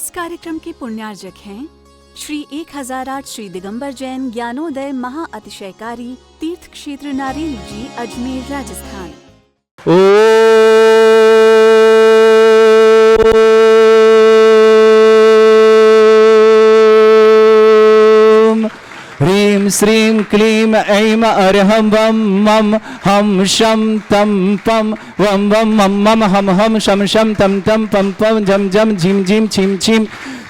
इस कार्यक्रम के पुण्यार्जक हैं श्री 1008 श्री दिगंबर जैन ज्ञानोदय महाअतिशयकारी तीर्थ क्षेत्र नारेल जी, अजमेर, राजस्थान। ह्रीं श्रीं क्लीं ऐं अर्हं वं मं हम शं तं पं वं वं मं मम हम हम शं शं तं तं पं पं जं जं झिं झिं छिं छिं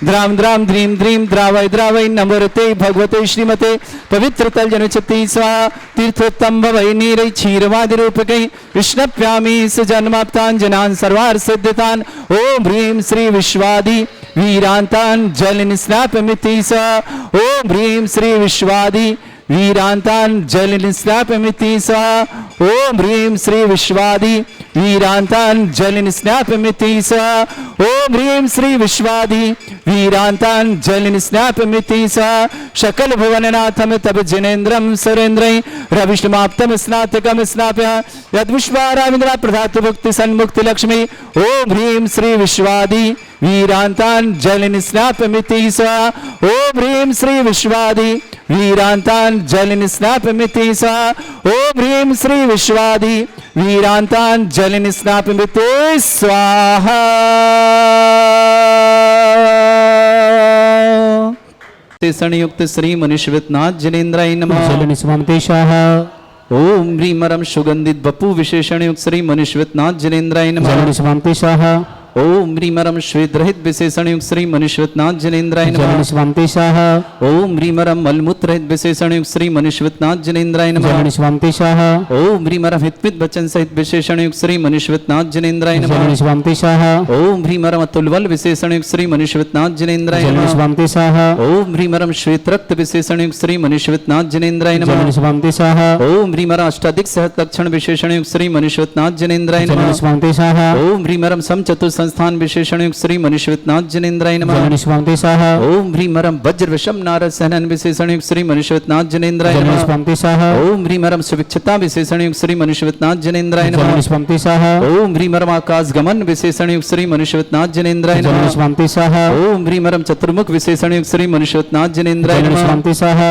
द्रां द्रां ध्रीं ध्रीं द्रावय द्रावय नमोरते भगवते श्रीमते पवित्र तल जनचति स्वाहा तीर्थोत्तम भवै नीरै क्षीरवादि रूपकै विष्णप्यामि सुजन्माप्तान् जनान् सर्वार्थ सिद्धितान्। ओम ह्रीं श्री विश्वादि वीरांतान् जल निस्नापमिति स। ओम ह्रीं श्री विश्वादि वीरांतान् जल निस्नापमिति स। ओम ह्रीं श्री विश्वादि वीरांतान् जल निस्नापमिति स। ओम ह्रीं श्री विश्वादि वीरांतान् जल निस्नापमिति स। शकल भुवननाथम तब जिनेन्द्रम सुरेन्द्रै रविष्णुमाप्तम स्नातकम स्नाप्य यद्विश्वाराविन्द्रा प्रधातु भुक्ति सन्मुक्ति लक्ष्मी। ओम ह्रीं श्री विश्वादि वीरांतान् जल निस्नापमिति स। ओम ह्रीं श्री विश्वादि वीरांतान् जल निस्नापमिति स। ओम ह्रीं श्री विश्वादि वीरांतान् जल निस्नापमिति स्वाहा। संयुक्त श्री मनुष्यनाथ जिनेन्द्राय नमः। जल निस्वामतेशाः। ओम ह्रीं मरम सुगंधित बपु विशेषण युक्त श्री मनुष्यनाथ जिनेन्द्राय नमः। जल निस्वामतेशाः। ओम ह्रीं मरम श्वेत रहित विशेषण युक्त श्री मनुष्यनाथ जिनेन्द्राय जल नमः। निस्वामतेशाः। ओम ह्रीं मरम मलमूत्र रहित विशेषण युक्त श्री मनुष्यनाथ जिनेन्द्राय जल नमः। निस्वामतेशाः। ओम ह्रीं मरम हितमित वचन सहित विशेषण युक्त श्री मनुष्यनाथ जिनेन्द्राय जल नमः। निस्वामतेशाः। ओम ह्रीं मरम अतुलबल विशेषण युक्त श्री मनुष्यनाथ जिनेन्द्राय जल नमः। निस्वामतेशाः। ओम ह्रीं मरम श्वेत रक्त विशेषण युक्त श्री मनुष्यनाथ जिनेन्द्राय जल नमः। निस्वामतेशाः। ओम ह्रीं मरम अष्टाधिक सहत लक्षण विशेषण युक्त श्री मनुष्यनाथ जिनेन्द्राय जल नमः। निस्वामतेशाः। ओम ह्रीं मरम सम चतुर संस्थान विशेषण युक्त श्री मनुष्यनाथ जिनेन्द्राय जल नमः। निस्वामतेशाः। ओम ह्रीं मरम वज्र विषम नारद सहनन विशेषण युक्त श्री मनुष्यनाथ जिनेन्द्राय जल नमः। निस्वामतेशाः। ओम ह्रीं मरम सुविक्षता विशेषण युक्त श्री मनुष्यनाथ जिनेन्द्राय जल नमः। निस्वामतेशाः। ओम ह्रीं मरम आकाश गमन विशेषण युक्त श्री मनुष्यनाथ जिनेन्द्राय जल नमः। निस्वामतेशाः। ओम ह्रीं मरम चतुर्मुख विशेषण युक्त श्री मनुष्यनाथ जिनेन्द्राय जल नमः। निस्वामतेशाः।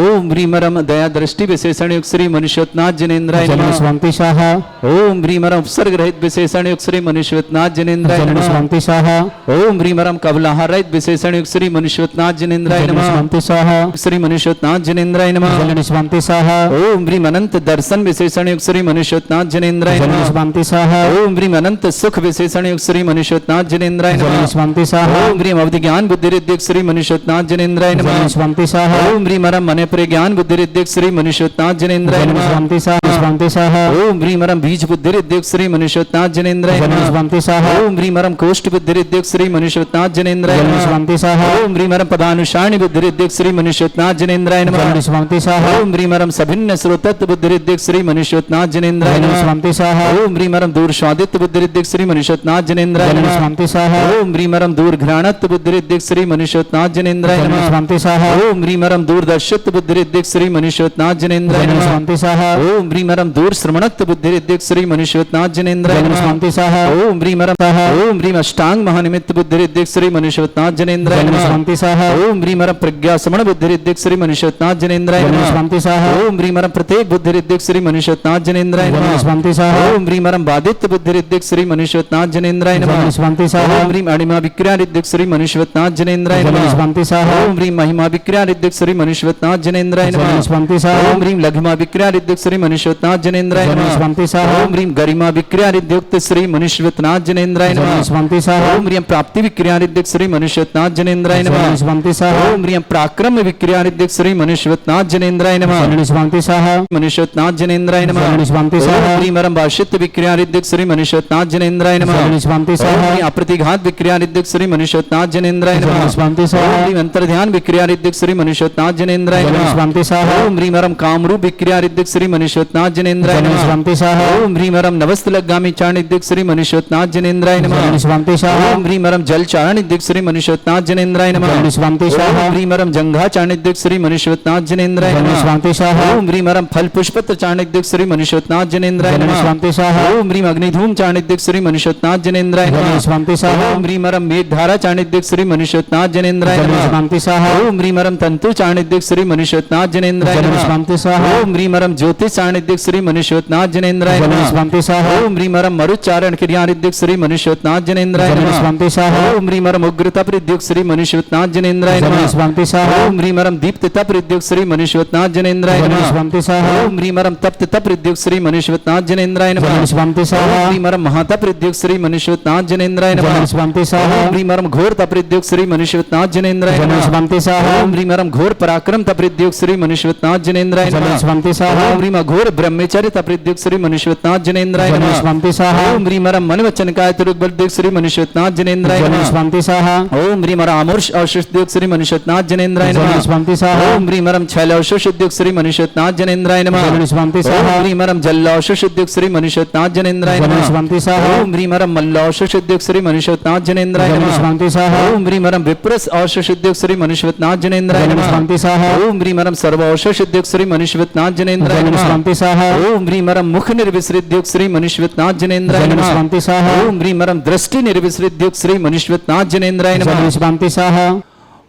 ओम ह्रीं मरम दया दृष्टि विशेषण युक्त श्री मनुष्यनाथ जिनेन्द्राय जल नमः। निस्वामतेशाः। ओम ह्रीं मरम उपसर्ग रहित विशेषण युक्त श्री मनुष्यनाथ जिनेन्द्राय जल नमः। निस्वामतेशाः। ओम ह्रीं मरम कवलाहार रहित विशेषण युक्त श्री मनुष्यनाथ जिनेन्द्राय जल नमः। निस्वामतेशाः। श्री मनुष्यनाथ जिनेन्द्राय नमः। जल निस्वामतेशाः। ओम ह्रीं अनंत दर्शन विशेषण युक्त श्री मनुष्यनाथ जिनेन्द्राय जल नमः। निस्वामतेशाः। ओम ह्रीं अनंत सुख विशेषण युक्त श्री मनुष्यनाथ जिनेन्द्राय जल नमः। निस्वामतेशाः। ओम ह्रीं अवधि ज्ञान बुद्धि रिद्धिक श्री मनुष्यनाथ जिनेन्द्राय जल नमः। निस्वामतेशाः। ओम ह्रीं मरम मन प्रिय ज्ञान बुद्धि रिद्धिक श्री मनुष्यनाथ जिनेन्द्राय जल नमः। निस्वामतेशाः। ओम ह्रीं मरम बीज बुद्धि रिद्धिक श्री मनुष्यनाथ जिनेन्द्राय जल नमः। निस्वामतेशाः। ओम ह्रीं मरम कोष्ठ बुद्धि रिद्धिक श्री मनुष्यनाथ जिनेन्द्राय जल नमः। निस्वामतेशाः। ओम ह्रीं मरम पदानुसारणी बुद्धि रिद्धिक श्री मनुष्यनाथ जिनेन्द्राय जल नमः। निस्वामतेशाः। ओम ह्रीं मरम सभिन्न श्रोतत्व बुद्धि रिद्धिक श्री मनुष्यनाथ जिनेन्द्राय जल नमः। निस्वामतेशाः। ओम ह्रीं मरम दूर स्वादित्व बुद्धि रिद्धिक श्री मनुष्यनाथ जिनेन्द्राय जल नमः। निस्वामतेशाः। ओम ह्रीं मरम दूर घ्राणत्व बुद्धि रिद्धिक श्री मनुष्यनाथ जिनेन्द्राय जल नमः। निस्वामतेशाः। ओम ह्रीं मरम दूरदर्शित्व बुद्धि रिद्धिक श्री मनुष्यनाथ जिनेन्द्राय जल नमः। निस्वामतेशाः। ओम ह्रीं मरम दूर श्रवणत्व बुद्धि रिद्धिक श्री मनुष्यनाथ जिनेन्द्राय जल नमः। निस्वामतेशाः। ओम ह्रीं मरम ओम ह्रीं अष्टांग महानिमित्त बुद्धि रिद्धिक श्री मनुष्यनाथ जिनेन्द्राय जल नमः। निस्वामतेशाः। ओम ह्रीं मरम प्रज्ञा समण बुद्धि रिद्धिक श्री मनुष्यनाथ जिनेन्द्राय जल नमः। निस्वामतेशाः। ओम ह्रीं मरम प्रत्येक बुद्धि रिद्धिक श्री मनुष्यनाथ जिनेन्द्राय जल नमः। निस्वामतेशाः। ओम ह्रीं मरम बाधित्य बुद्धि रिद्धिक श्री मनुष्यनाथ जिनेन्द्राय जल नमः। निस्वामतेशाः। ओम ह्रीं अणिमा विक्रिया रिद्धिक श्री मनुष्यनाथ जिनेन्द्राय जल नमः। निस्वामतेशाः। ओम ह्रीं महिमा विक्रिया रिद्धिक श्री मनुष्यनाथ जिनेन्द्राय जल नमः। निस्वामतेशाः। ओम ह्रीं लघिमा विक्रिया रिद्धिक श्री मनुष्यनाथ जिनेन्द्राय जल नमः। निस्वामतेशाः। ओम ह्रीं गरिमा विक्रिया रिद्युक्त श्री मनुष्यनाथ जिनेन्द्राय जल नमः। निस्वामतेशाः। ओम ह्रीं प्राप्ति विक्रिया रिद्धिक श्री मनुष्यनाथ जिनेन्द्राय जल नमः। निस्वामतेशाः। ओम ह्रीं पराक्रम विक्रिया रिद्धिक श्री मनुष्यनाथ जिनेन्द्राय नमः। जल निस्वामतेशाः। मनुष्यनाथ जिनेन्द्राय नमः। जल निस्वामतेशाः। ओम ह्रीं मरम भाषित विक्रिया रिद्धिक श्री मनुष्यनाथ जिनेन्द्राय नमः। जल निस्वामतेशाः। ओम ह्रीं अप्रतिघात विक्रिया रिद्धिक श्री मनुष्यनाथ जिनेन्द्राय जल नमः। निस्वामतेशाः। ओम ह्रीं अंतर्ध्यान विक्रिया रिद्धिक श्री मनुष्यनाथ जिनेन्द्राय जल जननी नमः। स्वामी स्वाहा ओम ह्रीं हरं कामरूप विक्रियारिद्धिक श्री मनीषोत्नाथ जनेन्द्राय जननी नमः। स्वामी स्वाहा ओम ह्रीं हरं नवस्तलगामी चारणिद्धिक श्री मनीषोत्नाथ जनेन्द्राय नमः। जननी स्वामी स्वाहा ओम ह्रीं हरं जल चारणिद्धिक श्री मनीषोत्नाथ जनेन्द्राय नमः। जननी स्वामी स्वाहा ओम ह्रीं हरं जंघा चारणिद्धिक श्री मनीषोत्नाथ जनेन्द्राय जननी नमः। स्वामी स्वाहा ओम ह्रीं हरं फल पुष्पत्र चारणिद्धिक श्री मनीषोत्नाथ जनेन्द्राय जननी नमः। स्वामी स्वाहा ओम ह्रीं अग्निधूम चारणिद्धिक श्री मनीषोत्नाथ जनेन्द्राय जननी नमः। स्वामी स्वाहा ओम ह्रीं हरं मेघधारा चारणिद्धिक श्री मनीषोत्नाथ जनेन्द्राय जननी नमः। स्वामी स्वाहा ओम ह्रीं हरं तंतु चारणिद्धिक श्री मनीषोत्नाथ जनेन्द्राय जननी नमः। स्वामी स्वाहा ओम ह्रीं हरं ज्योतिष चारणिद्धिक श्री मनीषोत्नाथ जनेन्द्राय जननी नमः। स्वामी स्वाहा ओम ह्रीं हरं मरुच्चारण क्रियारिद्धिक श्री मनीषोत्नाथ जनेन्द्राय जननी नमः। स्वामी स्वाहा ओम ह्रीं हरं उग्रता प्रद्युक्त श्री मनीषोत्नाथ जनेन्द्राय जननी नमः। स्वामी स्वाहा ओम ह्रीं हरं दीप्तता प्रद्युक्त श्री मनीषोत्नाथ जनेन्द्राय जननी नमः। स्वामी स्वाहा ओम ह्रीं हरं तप्तता प्रद्युक्त श्री मनीषोत्नाथ जनेन्द्राय नमः। जननी स्वामी स्वाहा ओम ह्रीं हरं महाता प्रद्युक्त श्री मनीषोत्नाथ जनेन्द्राय नमः। जननी स्वामी स्वाहा ओम ह्रीं हरं घोर तप्रद्युक्त श्री मनीषोत्नाथ जनेन्द्राय जननी नमः। स्वामी स्वाहा ओम ह्रीं हरं घोर पराक्रम तप्रद्युक्त श्री मनीषोत्नाथ जनेन्द्राय जननी नमः। स्वामी स्वाहा ओम ह्रीं घोर ब्रह्मचर्य तप्रद्युक्त श्री मनीषोत्नाथ जनेन्द्राय जननी नमः। स्वामी स्वाहा ओम ह्रीं हरं मन वचन काय तुरुक श्री मनीषोत्नाथ जनेन्द्राय जननी नमः। स्वामी स्वाहा ओम ह्रीं हरं अमूर्ष औषधयुक्त श्री मनीषोत्नाथ जनेन्द्राय जननी नमः। स्वामी स्वाहा ओम ह्रीं हरं छैल औषधयुक्त श्री मनीषोत्नाथ जनेन्द्राय नमः। जननी स्वामी ओम स्वाहा ह्रीं हरं जल औषधयुक्त श्री मनीषोत्नाथ जनेन्द्राय जननी नमः। स्वामी स्वाहा ओम ह्रीं हरं मल्ल औषधयुक्त श्री मनीषोत्नाथ जनेन्द्राय जननी नमः। स्वामी स्वाहा ओम ह्रीं हरं विप्रस औषधयुक्त श्री मनीषोत्नाथ जनेन्द्राय जननी नमः। स्वामी स्वाहा ओम ह्रीं हरं सर्व औषधयुक्त श्री मनीषोत्नाथ जनेन्द्राय जननी नमः। स्वामी स्वाहा ओम ह्रीं हरं मुख निर्विसृद्युक्त श्री मनीषोत्नाथ जनेन्द्राय जननी नमः। स्वामी स्वाहा ओम ह्रीं हरं दृष्टि निर्विसृद्युक्त श्री मनीषोत्नाथ जनेन्द्राय नमः। जननी स्वामी स्वाहा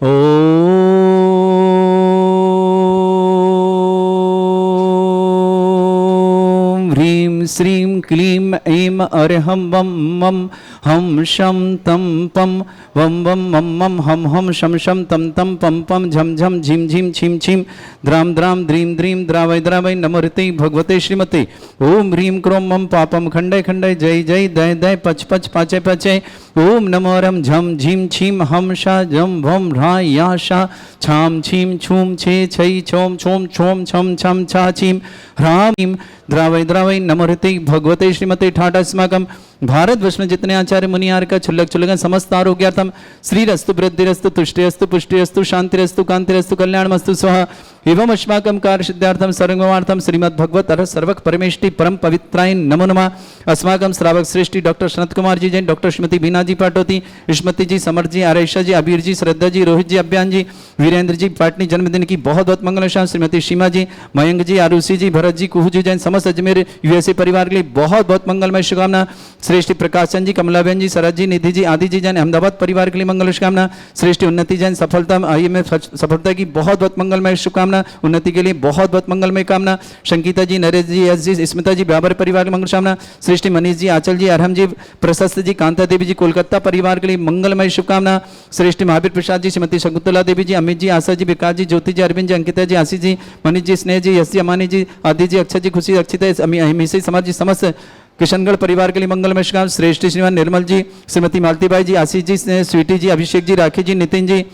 ओम ह्रीं श्रीं क्लीं ऐं अरहं वं मं हम शं तं पं वं वं मं मं हम हम शं शं तं तं पं पं झं झं झिं झिं छिं छिं द्रां द्रां द्रीं द्रीं द्रावय द्रावय नमोते भगवते श्रीमते। ओम ह्रीं क्रों मं पापं खण्डय खण्डय जय जय दय दय पच पच पाचय पाचय। ओम नमो रं झं झिं छिं हम शा जं भं ह्रा या शा छां छीं छूं छे छै छौं छौं छौं छं छं छा छीं ह्रां द्रावय द्रावय नमोते भगवते श्रीमते। ठाट अस्माकं भारत वर्ष में जितने आचार्य मुनियार का छुल्लक छुल्लक समस्त आरोग्यार्थम श्रीरस्तु वृद्धिरस्तु तुष्टिरस्तु पुष्टिरस्तु शांतिरस्तु कांतिरस्तु कल्याणमस्तु स्वाहा। एवं अस्माकं कार्य सिद्धार्थम सर्वमार्थम श्रीमद् भगवत अर सर्वक परमेष्टि परम पवित्राय नमो नमः। अस्माकं श्रावक श्रेष्ठी डॉक्टर सनत कुमार जी जैन, डॉक्टर श्रीमती बीना जी पाटोती, स्मृति जी, समर जी, आरेशा जी, अबीर जी, श्रद्धा जी, रोहित जी, अभियान जी, वीरेंद्र जी पाटनी जन्मदिन की बहुत बहुत मंगलशान। श्रीमती सीमा जी, मयंक जी, आरुषि जी, भरत जी, कुहू जी जैन, समस्त अजमेर यूएसए परिवार के लिए बहुत बहुत मंगलमय शुभकामना। श्रेष्ठी प्रकाश चंद जी, कमलाबेन जी, शरद जी, निधि जी, आदि जी जैन, अहमदाबाद परिवार के लिए मंगल शुभकामना। श्रेष्ठी उन्नति जैन, सफलता IMF सफलता की बहुत बहुत मंगलमय शुभकामना। उन्नति के लिए बहुत बहुत मंगलमय कामना। शंकिता जी, नरेश जी, यश जी, स्मिता जी, ब्याबर परिवार की मंगल कामना। श्रेष्ठी मनीष जी, आंचल जी, अरहम जी, प्रशस्त जी, कांता देवी जी, कोलकाता परिवार के लिए मंगलमय शुभकामना। श्रेष्ठी महावीर प्रसाद जी, श्रीमती शकुंतला देवी जी, अमित जी, आशा जी, विकास जी, ज्योति जी, अरविंद जी, अंकिता जी, आशीष जी, मनीष जी, स्नेह जी, यश जी, अमानी जी, आदि जी, अक्षय जी, खुशी, अक्षिता, अमिषी समाज जी, समस्त किशनगढ़ परिवार के लिए मंगलमय शुभकामना। श्रेष्ठी श्रीमान निर्मल जी, श्रीमती मालतीबाई जी, आशीष जी, स्वीटी जी, अभिषेक जी, राखी जी, नितिन जी,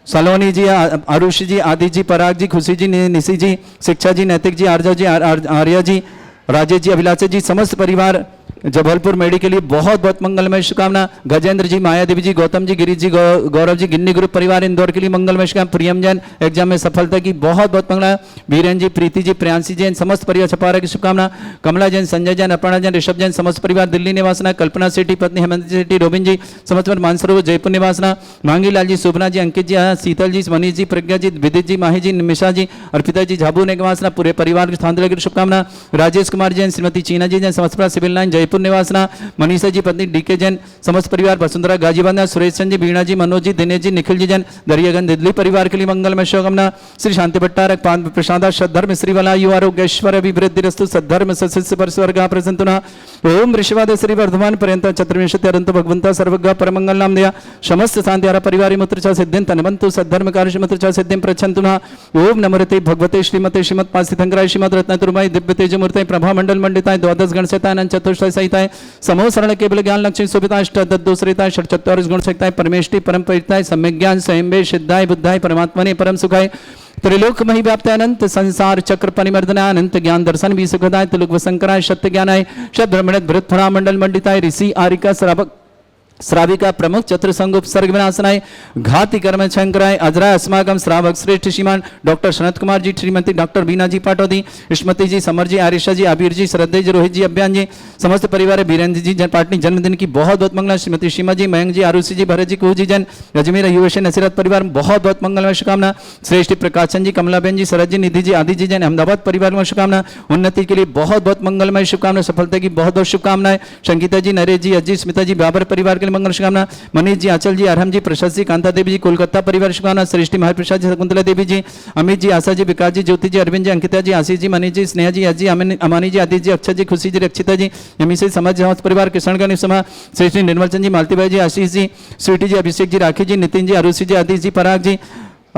सलोनी जी, आरुषि जी, आदि जी, पराग जी, खुशी जी, निशी जी, शिक्षा जी, नैतिक जी, आर्जा जी, आर्या जी, राजेश जी, अभिलाषा जी, समस्त परिवार जबलपुर मेडी के लिए बहुत बहुत मंगलमय शुभकामना। गजेंद्र जी, माया देवी जी, गौतम जी, गिरीश जी, गौरव जी, गिन्नी ग्रुप परिवार इंदौर के लिए मंगलमय शुभकामना। प्रियम जैन एग्जाम में सफलता की बहुत बहुत मंगला। वीरेन जी, प्रीति जी, प्रियांशी जैन, समस्त परिवार छपारा की शुभकामना। कमला जैन, संजय जैन, अपर्णा जैन, ऋषभ जैन, समस्त परिवार दिल्ली निवासना। कल्पना सेठी, पत्नी हेमंत सेठी, रोबिन जी, समस्त मानसरोवर जयपुर निवासना। मांगी लाल जी, शोभना जी, अंकित जी, शीतल जी, मनीष जी, प्रज्ञा जी, विदित जी, माही जी, निमिषा जी, अर्पिता जी, झाबू निवासना। पूरे परिवार के स्थान की शुभकामना। राजेश कुमार जैन, श्रीमती चीना जी जैन, समस्त सिविल लाइन जयपुर निवासना। मनीषा जी, पत्नी डीके जैन, समस्त परिवार वसुंधरा गाजीबांधा। सुरेश चंद जी, बीणा जी, मनोज जी, दिनेश जी, निखिल जी जैन, दरियागंज दिल्ली परिवार के लिए मंगलमय शुभकामना। श्री शांति भट्टारक प्रसादा सद्धर्म श्रीवला यु आरोग्यश्वर अभिवृद्धिरस्तु सद्धर्म सस्य परस्वर्गा प्रसंतुना। ओम ऋषवाद श्री वर्धमान पर्यंत चतुर्विंशति अरंत भगवंता सर्वज्ञ परमंगल नाम दया समस्त शांति परिवार मुत्र च सिद्धिं तनवंतु सद्धर्म कार्य मुत्र च सिद्धिं प्रच्छन्तुना। ओम नमोते भगवते श्रीमते श्रीमत् पासितंकराय श्रीमद् रत्नतुर्माय दिव्य तेजमूर्ते प्रभा मंडल मंडिताय द्वादश गणसहिताय चतुष्टय सहिताय समो सरल केवल ज्ञान लक्ष्मी शोभिता अष्टदोषरिताय षट्चत्वारिश गुण सहिताय परमेष्टि परम परिताय सम्यक ज्ञान स्वयंबे सिद्धाय बुद्धाय परमात्मने परम सुखाय त्रिलोक मही व्याप्त अनंत संसार चक्र परिमर्दनाय अनंत ज्ञान दर्शन भी सुखदाय त्रिलोक वसंकराय सत्य ज्ञानाय शब्द ब्रह्मणत भृत फणा मंडल मंडिताय ऋषि आरिका श्रावक श्राविका प्रमुख चतुर्संग उपसर्ग विनाशनाय घाति कर्म शंकराय अजराय अस्माकम श्रावक श्रेष्ठ श्रीमान डॉक्टर सनत कुमार जी, श्रीमती डॉक्टर बीना जी पाटोदी, स्मृति जी, समर जी, आरिशा जी, आबिर जी, श्रद्धेय जी, रोहित जी, अभियान जी, समस्त परिवार बीरेंद्र जी पाटनी जन्मदिन की बहुत बहुत मंगल। श्रीमती सीमा जी, मयंक जी, आरुषि जी, भरत जी, कुहू जी जैन अजमेर युवश नसीरत परिवार बहुत बहुत मंगलमय शुभकामना। श्रेष्ठ प्रकाशन जी, कमलाबेन जी, शरद जी, निधि जी, आदि जी जैन अहमदाबाद परिवार में शुभकामना। उन्नति के लिए बहुत बहुत मंगलमय शुभकामना, सफलता की बहुत बहुत शुभकामनाएं। संगीता जी, नरेश जी, अजय, स्मिता जी, बाबर परिवार के लिए मंगल शुभकामना। मनीष जी, आंचल जी, अरहम जी, प्रसाद जी, कांता देवी जी, कोलकाता परिवार शुभकामना। सृष्टि महाप्रसाद जी, शकुंतला देवी जी, अमित जी, आशा जी, विकास जी, ज्योति जी, अरविंद जी, अंकिता जी, आशीष जी, मनीष जी, स्नेहा जी, अजय, अमानी जी, आदित्य जी, अक्षय जी, खुशी जी, रक्षिता जी, यमी से समाज समाज परिवार किशनगढ़ सभा, श्रेष्ठी निर्मल चंद जी, मालतीबाई जी, आशीष जी, स्वीटी जी, अभिषेक जी, राखी जी, नितिन जी, आरुषि जी, आदित्य जी, पराग जी,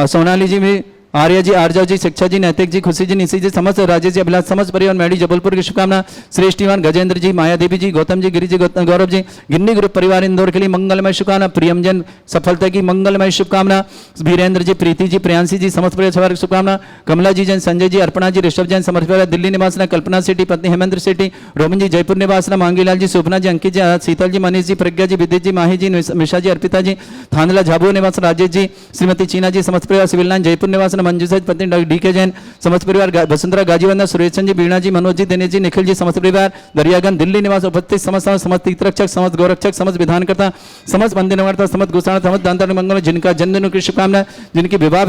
सोनाली जी भी, आर्या जी, आर्जा जी, शिक्षा जी, नैतिक जी, खुशी जी, निशी जी, समस्त राजेश जी, अभिलाष समस्त परिवार मैडी जबलपुर की शुभकामना। श्रेष्ठीवान गजेंद्र जी, माया देवी जी, गौतम जी, गिरी जी, गौरव जी, गिन्नी ग्रुप परिवार इंदौर के लिए मंगलमय शुभकामना। प्रियमजन सफलता की मंगलमय शुभकामना। वीरेंद्र जी, प्रीति जी, प्रियांशी जी, समस्त परिवार की शुभकामना। कमला जी जैन, संजय जी, अर्पणा जी, ऋषभ जैन, समस्त परिवार दिल्ली निवासना, कल्पना सेठी, पत्नी हेमेंद्र सेठी, रोमन जी, जयपुर निवासना, मांगीलाल जी, शोभना जी, अंकित जी, शीतल जी, मनीष जी, प्रज्ञा जी, विद्युत जी, माही जी, मिशा जी, अर्पिता जी, थांदला झाबुआ निवास, राजेश जी, श्रीमती चीना जी, समस्त परिवार सिविल लाइन जयपुर निवासना, मंजू सहित पत्नी डीके जैन, समस्त परिवार वसुंधरा गाजीवंदना, सुरेश जी, बीणा जी, मनोज जी, दिनेश जी, निखिल जी, समस्त परिवार दरियागंज दिल्ली निवास उपस्थित समस्त तीर्थरक्षक, समस्त गौरक्षक, समस्त विधानकर्ता, समस्त मंदिर निवार्ता, समस्त गोसाण, समस्त दानदान मंगल, जिनका जन्मदिन की शुभकामना, जिनकी विवाह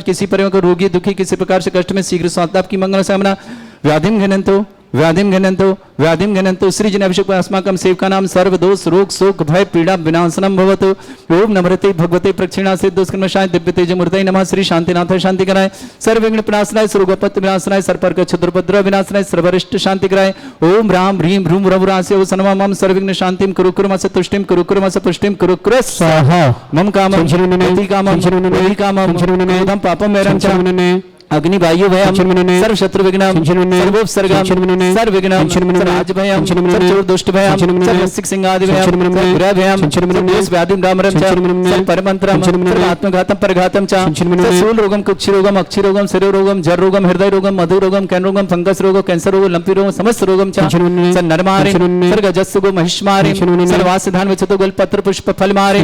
किसी परिवार को रोगी दुखी किसी प्रकार से कष्ट में शीघ्र स्वास्थ्य की मंगल कामना। व्याधिम घनंतो व्याधिम घनंतो व्याधिम घनंतो श्रीजन अभिषेक अस्माकं सेवका नाम सर्वदोष रोग शोक भय पीड़ा विनाशनम भवतु। ओम नमृते भगवते प्रक्षिणा से दुष्कर्मशाय दिव्य तेज मूर्तये नमः। श्री शांतिनाथ शांति कराय, सर्व विघ्न विनाशनाय, सर्वगोपत्य विनाशनाय, सर्पर्क क्षुद्रपद्रव विनाशनाय, सर्वरिष्ट शांति कराय। ओम राम ह्रीम भ्रूम रघुरास्य ओ सनवा मम सर्वविघ्न शांतिम कुरु कुरुमस तुष्टिम कुरु कुरुमस पुष्टिम कुरु कुरु स्वाहा। मम कामं अति कामं अति कामं क्रोधं पापं मेरं च अग्नि वायु भयम सर्व शत्रु विघ्नम सर्वोपसर्गम सर्व विघ्नम राज भयम चोर दुष्ट भयम सर्वसिक सिंहादि भयम ग्रह भयम सर्वोस व्याधि डामरम च परमंत्रम आत्मघातम परघातम च सूल रोगम कुक्षि रोगम अक्षि रोगम शिरो रोगम जर रोगम हृदय रोगम मधु रोगम कैन रोगम फंगस रोग कैंसर रोग लंपी रोग समस्त रोगम च नरमारे सर्ग जस्सुगो महिष्मारे सर्वास धान विचतो गल पत्र पुष्प फल मारे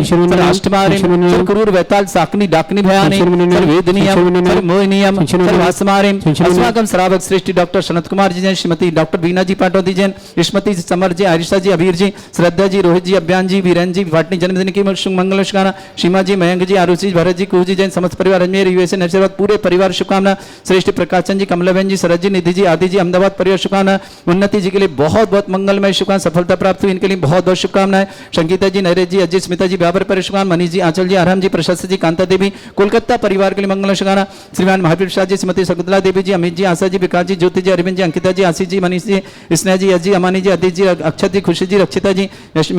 अष्टमारे क्रूर वैताल साकनी डाकनी भयानी वेदनीयम मोहिनीयम अस्माकं श्रावक श्रेष्ठी डॉक्टर सनत कुमार जी जैन, श्रीमती डॉक्टर बीना जी पाटोदी जैन, स्मृति जी, समर जी, आरिशा जी, अबीर जी, श्रद्धा जी, रोहित जी, अभियान जी, वीरेंद्र जी पाटनी जन्मदिन की मंगल शुभकामना। सीमा जी, मयंक जी, आरुषि, भरत जी, कुहू जी जैन, समस्त परिवार अजमेर यूएसए नरसिंहबाद पूरे परिवार शुभकामना। श्रेष्ठ प्रकाशन जी, कमलाबेन जी, शरद जी, निधि जी, आदि जी, अहमदाबाद परिवार शुभकामना। उन्नति जी के लिए बहुत बहुत मंगलमय शुभकामना, सफलता प्राप्त हुई इनके लिए बहुत बहुत शुभकामनाएं। संगीता जी, नरेश जी, अजय, स्मिता जी, व्यापार पर शुभकामना। मनीष जी, आंचल जी, अरहम जी, प्रशस्त जी, कांता देवी, कोलकाता परिवार के लिए मंगल शुभकामना। श्रीमान महाप्रसाद जी, श्रीमती शकुंतला देवी जी, अमित जी, आशा जी, विकास जी, ज्योति जी, अरविंद जी, अंकिता जी, आशीष जी, मनीष जी, स्नेहा जी, अजय, अमानी जी, आदित्य जी, अक्षत जी, खुशी जी, रक्षिता जी,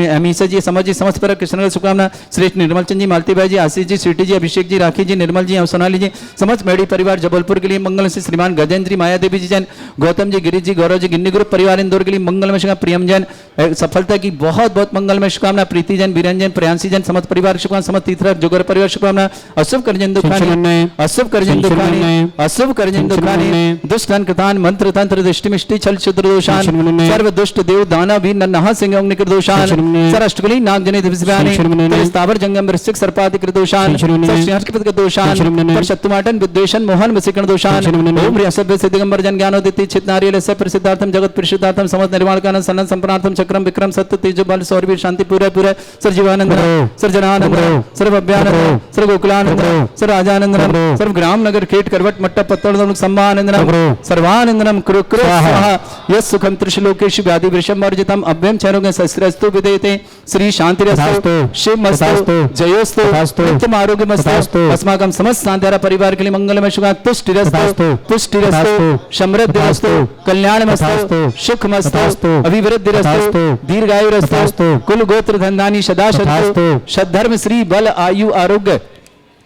अमीशा जी, समझ जी, समस्त पर कृष्ण शुभकामना। श्रेष्ठ निर्मल चंद जी, मालतीबाई जी, आशीष जी, स्वीटी जी, अभिषेक जी, राखी जी, निर्मल जी, सोनाली जी, समस्त मेडी परिवार जबलपुर के लिए मंगल से श्रीमान गजेंद्र जी, माया देवी जी जैन, गौतम जी, गिरीश जी, गौरव जी, गिन्नी ग्रुप परिवार इंदौर के लिए मंगलमय शुभकामना। प्रियम जैन सफलता की बहुत बहुत मंगलमय शुभकामना। प्रीति जैन, बीरेन जैन, प्रियांशी जैन, समस्त परिवार शुभकामना। समस्त तीर्थर जोगर परिवार शुभकामना। अशुभ करजन दुखानी अशुभ करजन दुखानी अशुभ करजन दुखानी दुष्टन कृतान मंत्र तंत्र दृष्टिमिष्टि छल क्षुद्र दोषान सर्व दुष्ट देव दाना भी नन्हा सिंह अग्निकृत दोषान सरअष्टकली नाग जने दिव्यस्यानि स्थावर जंगम वृश्चिक सर्पादि कृत दोषान सरस्याष्टपद कृत दोषान पर शत्रुमाटन विद्वेषण मोहन वसीकरण दोषान ओम ह्रीसभ्य सिद्धिगंबर जन ज्ञानोदिति चित नारियलस्य प्रसिद्धार्थम जगत परिशुद्धार्थम समस्त निर्माण कारणं सनन संपन्नार्थम चक्रम विक्रम सत्य तेज बल सौरवीर शांति पूरे पूरे सर जीवानंद सर जनानंद सर्व अभ्यानंद सर्व गोकुलानंद सर्व राजानंद सर्व ग्राम नगर खेट करवट मट्टा पत्तड़ सम्मानंदनम सर्वानंदनम कुरु कुरु स्वाहा यस् सुखम त्रिशलोकेषु व्याधि वृषम वर्जितम अभ्यम चरोगे सस्त्रस्तु विदेते श्री शांतिरस्तु शिवमस्तु जयोस्तु नित्यम आरोग्यमस्तु अस्माकं समस्त शांतिरा परिवार के लिए मंगलमय शुभ तुष्टिरस्तु पुष्टिरस्तु समृद्धिरस्तु कल्याणमस्तु सुखमस्तु अभिवृद्धिरस्तु दीर्घायुरस्तु कुल गोत्र धनधानी सदा शतु सद्धर्म श्री बल आयु आरोग्य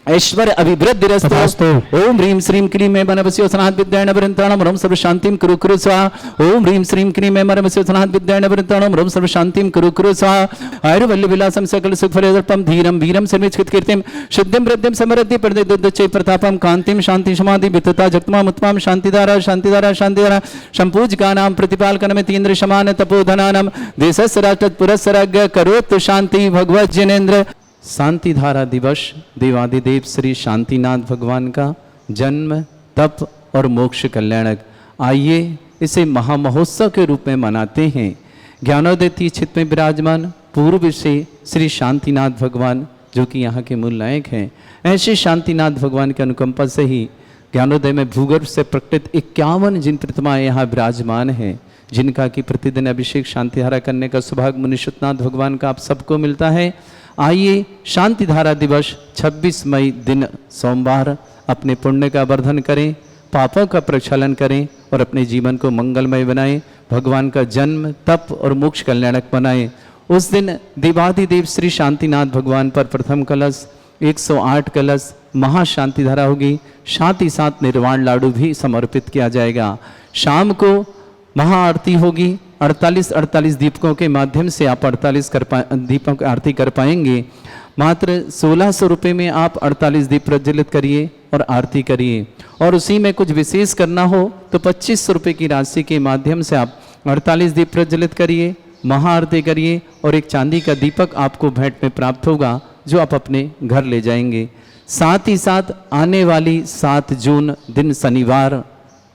ऐश्वर्य अभिवृद्धिरस्तु। तथास्तु। ओम ह्रीं श्रीं क्लीं मे मनवस्यो सनाथ विद्याय नवरंताणम रम सर्व शांतिम कुरु कुरु स्वाहा। ओम ह्रीं श्रीं क्लीं मे मनवस्यो सनाथ विद्याय नवरंताणम रम सर्व शांतिम कुरु कुरु स्वाहा। आयुर्वल्ल विलासम सकल सुख फलदर्पम धीरम वीरम सर्वचित कीर्तिम शुद्धिम वृद्धिम समृद्धि प्रदे प्रतापम कांतिम शांति समाधि वित्तता जगतमाम उत्तमाम शांतिधारा शांतिधारा शांतिधारा संपूजकानाम प्रतिपालकनमितीन्द्र समान तपोधनानाम देशस्य राष्ट्रपुरस्सरज्ञ करोतु शांति भगवत जिनेन्द्र। शांति धारा दिवस देवादिदेव श्री शांतिनाथ भगवान का जन्म तप और मोक्ष कल्याणक। आइए इसे महामहोत्सव के रूप में मनाते हैं। ज्ञानोदय तीर्थ में विराजमान पूर्व से श्री शांतिनाथ भगवान जो कि यहाँ के मूल नायक हैं, ऐसे शांतिनाथ भगवान की अनुकंपा से ही ज्ञानोदय में भूगर्भ से प्रकटित 51 जिन प्रतिमाएं यहाँ विराजमान हैं, जिनका कि प्रतिदिन अभिषेक शांतिधारा करने का सौभाग्य मुनिषुतनाथ भगवान का आप सबको मिलता है। आइए शांति धारा दिवस 26 मई दिन सोमवार अपने पुण्य का वर्धन करें, पापों का प्रक्षालन करें और अपने जीवन को मंगलमय बनाएं, भगवान का जन्म तप और मोक्ष कल्याणक बनाएं। उस दिन देवादिदेव श्री शांतिनाथ भगवान पर प्रथम कलश 108 कलश महाशांति धारा होगी, साथ ही साथ निर्वाण लाडू भी समर्पित किया जाएगा। शाम को महाआरती होगी। 48 दीपकों के माध्यम से आप 48 दीपों की आरती कर पाएंगे। मात्र 1600 रुपये में आप 48 दीप प्रज्वलित करिए और आरती करिए। और उसी में कुछ विशेष करना हो तो 2500 रुपये की राशि के माध्यम से आप 48 दीप प्रज्वलित करिए, महाआरती करिए और एक चांदी का दीपक आपको भेंट में प्राप्त होगा जो आप अपने घर ले जाएंगे। साथ ही साथ आने वाली 7 जून दिन शनिवार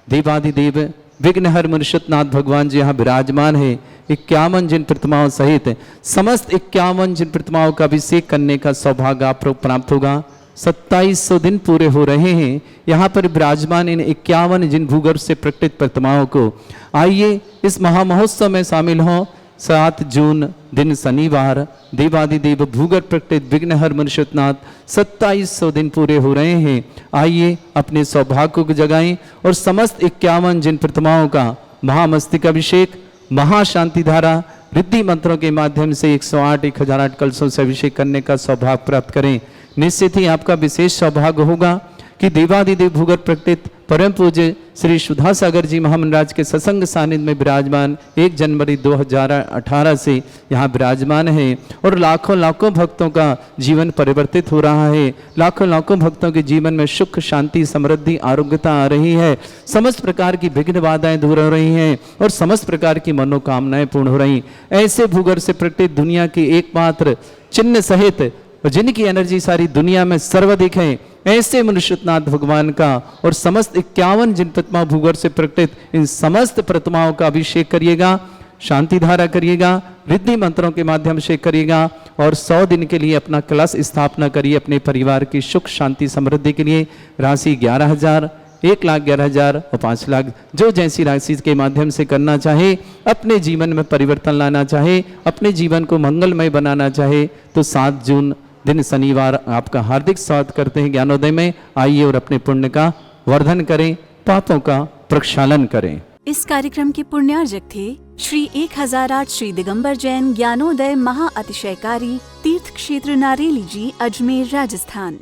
देवादिदेव विघ्नहर मुनिषुतनाथ भगवान जी यहाँ विराजमान है। 51 जिन प्रतिमाओं सहित समस्त 51 जिन प्रतिमाओं का अभिषेक करने का सौभाग्य आपको प्राप्त होगा। 2700 दिन पूरे हो रहे हैं यहाँ पर विराजमान इन 51 जिन भूगर्भ से प्रकटित प्रतिमाओं को। आइए इस महामहोत्सव में शामिल हों। 7 जून दिन शनिवार देवादिदेव भूगर्भ प्रकटित विघ्नहर मुनिषुतनाथ 2700 दिन पूरे हो रहे हैं। आइए अपने सौभाग्य को जगाएं और समस्त 51 जिन प्रतिमाओं का महामस्तिक अभिषेक महाशांति धारा रिद्धि मंत्रों के माध्यम से 1008 कलशों से अभिषेक करने का सौभाग्य प्राप्त करें। निश्चित ही आपका विशेष सौभाग्य होगा कि देवादिदेव भूगर्भ प्रकटित परम पूज्य श्री सुधा सागर जी महामंडराज के सत्संग सानिध्य में विराजमान 1 जनवरी 2018 से यहाँ विराजमान है और लाखों लाखों भक्तों का जीवन परिवर्तित हो रहा है। लाखों लाखों भक्तों के जीवन में सुख शांति समृद्धि आरोग्यता आ रही है। समस्त प्रकार की विघ्न बाधाएं दूर हो रही हैं और समस्त प्रकार की मनोकामनाएं पूर्ण हो रही। ऐसे भूगर्भ से प्रकटित दुनिया की एकमात्र चिन्ह सहित और जिनकी एनर्जी सारी दुनिया में सर्वाधिक है, ऐसे मुनिषुतनाथ भगवान का और समस्त 51 जिन प्रतिमा भूगर्भ से प्रकटित इन समस्त प्रतिमाओं का अभिषेक करिएगा, शांति धारा करिएगा, रिद्धि मंत्रों के माध्यम से करिएगा और 100 दिन के लिए अपना कलश स्थापना करिए अपने परिवार की सुख शांति समृद्धि के लिए। राशि 11,000, 1,11,000 और 5 लाख जो जैसी राशि के माध्यम से करना चाहे, अपने जीवन में परिवर्तन लाना चाहे, अपने जीवन को मंगलमय बनाना चाहे तो 7 जून दिन शनिवार आपका हार्दिक स्वागत करते हैं ज्ञानोदय में। आइए और अपने पुण्य का वर्धन करें, पापों का प्रक्षालन करें। इस कार्यक्रम के पुण्यार्जक थे श्री 1008 श्री दिगंबर जैन ज्ञानोदय महाअतिशयकारी तीर्थ क्षेत्र नारेली जी, अजमेर, राजस्थान।